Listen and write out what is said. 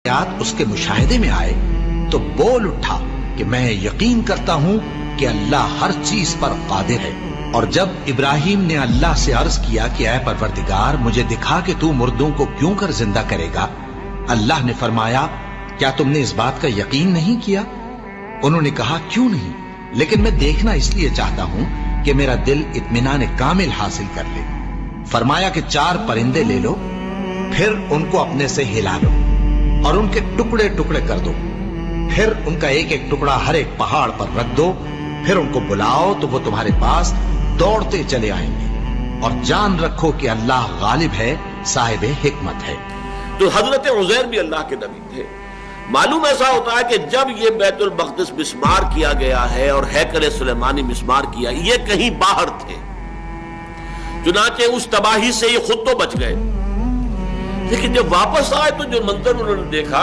वाक़यात उसके मुशाहिदे में आए तो बोल उठा कि मैं यकीन करता हूं कि अल्लाह हर चीज पर कादिर है। और जब इब्राहिम ने अल्लाह से अर्ज किया कि ऐ परवरदिगार मुझे दिखा कि तू मुर्दों को क्यों कर जिंदा करेगा, अल्लाह ने फरमाया क्या तुमने इस बात का यकीन नहीं किया? उन्होंने कहा क्यों नहीं, लेकिन मैं देखना इसलिए चाहता हूं कि मेरा दिल इत्मीनान कामिल हासिल कर ले। फरमाया कि 4 परिंदे ले लो, फिर उनको अपने से हिला लो और उनके टुकड़े टुकड़े कर दो, फिर उनका एक एक टुकड़ा हर एक पहाड़ पर रख दो, फिर उनको बुलाओ तो वो तुम्हारे पास दौड़ते चले आएंगे। और जान रखो कि अल्लाह गालिब है, साहिब हिकमत है। तो हजरत उज़ैर भी अल्लाह के नबी थे। मालूम ऐसा होता है कि जब ये बैतुल मक़दिस मिस्मार किया गया है और हैकल सुलेमानी मिस्मार किया, ये कहीं बाहर थे, चुनाचे उस तबाही से ये खुद तो बच गए, लेकिन जब वापस आए तो जो मंजर उन्होंने देखा